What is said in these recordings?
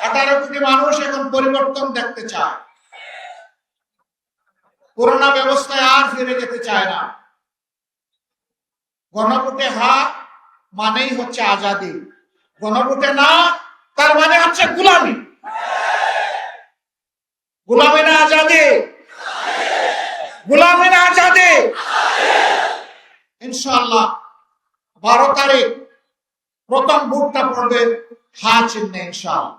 18 কোটি মানুষ এখন পরিবর্তন দেখতে চায়, পুরোনো ব্যবস্থায় আর ফিরে যেতে চায় না। গণভোটে হা মানেই হচ্ছে আজাদি, গণভোটে না তার মানে হচ্ছে গোলামি। গোলামি না আজাদি, গোলামি না আজাদি। ইনশাআল্লাহ 12 তারিখ প্রথম ভোটটা পড়বে হা চিহ্নে। ইনশাআল্লাহ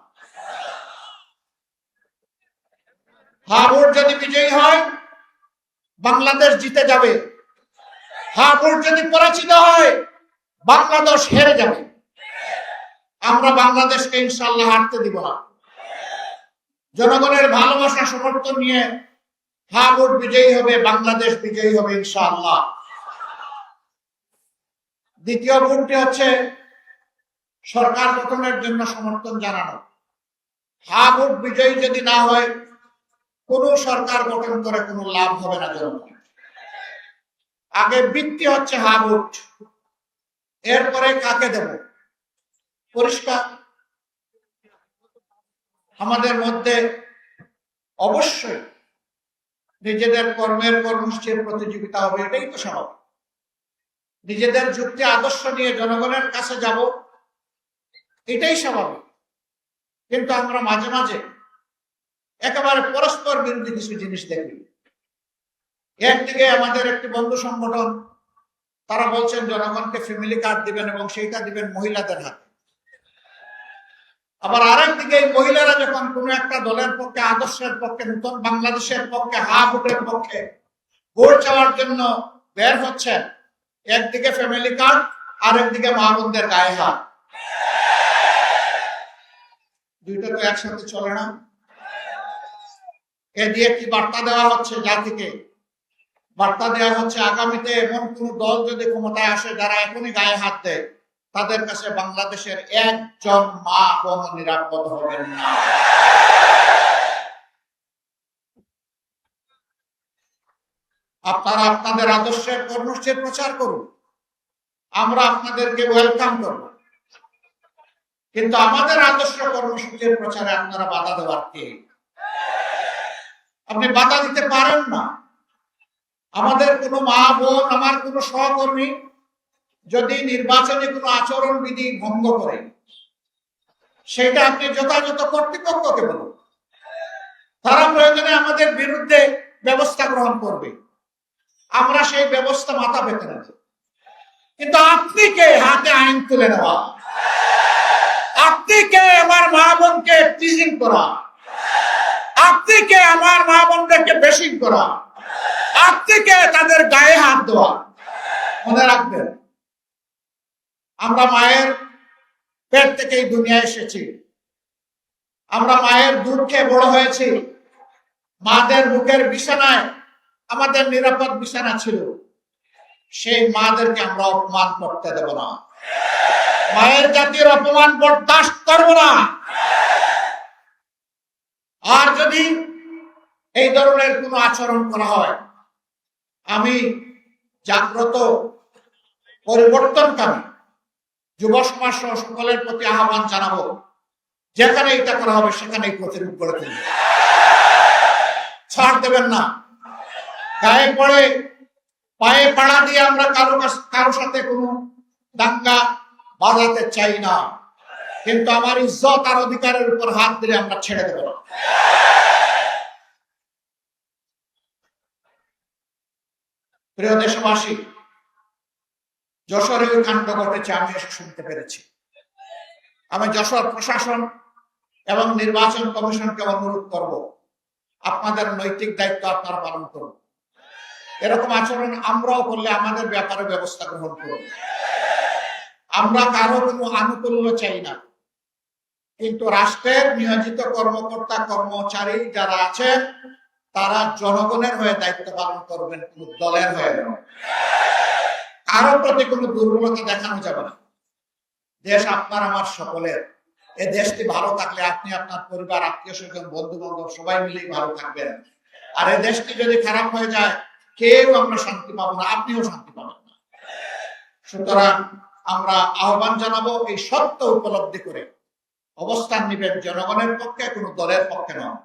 হা ভোট যদি বিজয়ী হয় বাংলাদেশ জিতে যাবে, হা ভোট যদি পরাজিত হয় বাংলাদেশ হেরে যাবে। আমরা বাংলাদেশকে ইনশাআল্লাহ হারতে দিব না। জনগণের ভালোবাসা সমর্থন নিয়ে হা ভোট বিজয়ী হবে, বাংলাদেশ বিজয়ী হবে ইনশাআল্লাহ। দ্বিতীয় ভোটটি হচ্ছে সরকার গঠনের জন্য সমর্থন জানানো। হা ভোট বিজয়ী যদি না হয় কোন সরকার গঠন করে কোনো লাভ হবে না জনগণ। আগে ভিত্তি হচ্ছে হা ভোট, এরপরে কাকে দেব পরিষ্কার। আমাদের মধ্যে অবশ্যই নিজেদের কর্মসূচির প্রতিযোগিতা হবে, এটাই তো স্বাভাবিক। নিজেদের যুক্তি আদর্শ নিয়ে জনগণের কাছে যাব, এটাই স্বাভাবিক। কিন্তু আমরা মাঝে মাঝে একেবারে পরস্পর বিরোধী কিছু জিনিস দেখি। একদিকে আমাদের একটি বন্ধু সংগঠন, তারা বলছেন জনগণকে ফ্যামিলি কার্ড দিবেন এবং সেইটা দিবেন মহিলাদের হাতে। আবার আরেকদিকে এই মহিলারা যখন কোন একটা দলের পক্ষে, আদর্শের পক্ষে, নতুন বাংলাদেশের পক্ষে, হা ভোটের পক্ষে ভোট চাওয়ার জন্য বের হচ্ছেন, একদিকে ফ্যামিলি কার্ড আর একদিকে মা বোনদের গায়ে হাত। দুইটা তো একসাথে চলে না। এ দিয়ে কি বার্তা দেওয়া হচ্ছে জাতিকে? বার্তা দেওয়া হচ্ছে আগামীতে এমন কোন দল যদি ক্ষমতায় আসে যারা এখনই গায়ে হাত দেয়, তাদের কাছে বাংলাদেশের একজন মা বোন নিরাপদ হবেন না। আপনারা আপনাদের আদর্শের কর্মসূচির প্রচার করুন, আমরা আপনাদেরকে ওয়েলকাম করব। কিন্তু আমাদের আদর্শ কর্মসূচির প্রচারে আপনারা বাধা দেওয়ার কে? আপনি বাধা দিতে পারেন না। আমাদের কোনো মা বোন, আমার কোনো সহকর্মী যদি নির্বাচনে কোনো আচরণ বিধি ভঙ্গ করে, সেটা আপনি যথাযথ কর্তৃপক্ষকে বলুন, তারা প্রয়োজনে আমাদের বিরুদ্ধে ব্যবস্থা গ্রহণ করবে, আমরা সেই ব্যবস্থা মাথা পেতে নেব। কিন্তু আপনি কে হাতে আইন তুলে নেওয়া? আপনি কে আমার মা বোনকে টিজিং করা? আপনি কে আমার মা বোনদেরকে বেশিং করা? আপনি কে তাদের গায়ে হাত দেওয়া? মনে রাখবেন, আমরা মায়ের পেট থেকেই দুনিয়া এসেছি, আমরা মায়ের দুধ খেয়ে বড় হয়েছি। মাদের বুকের বিছানায় আমাদের নিরাপদ বিছানা ছিল। সেই মাদেরকে আমরা অপমান করতে দেব না। মায়ের জাতির অপমান বরদাস্ত করব না। আর যদি এই ধরনের কোনো আচরণ করা হয়, আমি জাগ্রত পরিবর্তনকামী যুব সমাজ সহ সকলের প্রতি আহ্বান জানাবো, যেখানে এটা করা হবে সেখানেই প্রতিরোধ করে তুলবে। ছাড় দেবেন না। গায়ে পড়ে পায়ে পাড়া দিয়ে আমরা কারো সাথে কোনো দাঙ্গা বাজাতে চাই না, কিন্তু আমার ইজ্জত আর অধিকারের উপর হাত দিলে আমরা ছেড়ে দেব না। প্রিয় দেশবাসী, যশোরে ওই কাণ্ড ঘটেছে, আমি এসে শুনতে পেরেছি। আমি যশোর প্রশাসন এবং নির্বাচন কমিশনকে অনুরোধ করব, আপনাদের নৈতিক দায়িত্ব আপনারা পালন করুন। এরকম আচরণ আমরাও করলে আমাদের ব্যাপারে ব্যবস্থা গ্রহণ করুন। আমরা কারো কোনো আনুকূল্য চাই না, কিন্তু রাষ্ট্রের নিয়োজিত কর্মকর্তা কর্মচারী যারা আছেন তারা জনগণের হয়ে দায়িত্ব পালন করবেন, কোন দলের হয়ে নয়। কারো প্রতি কোনো দুর্বলতা দেখানো যাবে না। দেশ আপনার আমার সকলের। এই দেশটি ভালো থাকলে আপনি, আপনার পরিবার, আত্মীয় স্বজন, বন্ধু বান্ধব সবাই মিলেই ভালো থাকবেন। আর এই দেশটি যদি খারাপ হয়ে যায়, কেউ আমরা শান্তি পাবো না, আপনিও শান্তি পাবেন না। সুতরাং আমরা আহ্বান জানাবো, এই সত্য উপলব্ধি করে অবস্থান নিবেন জনগণের পক্ষে, কোনো দলের পক্ষে নয়।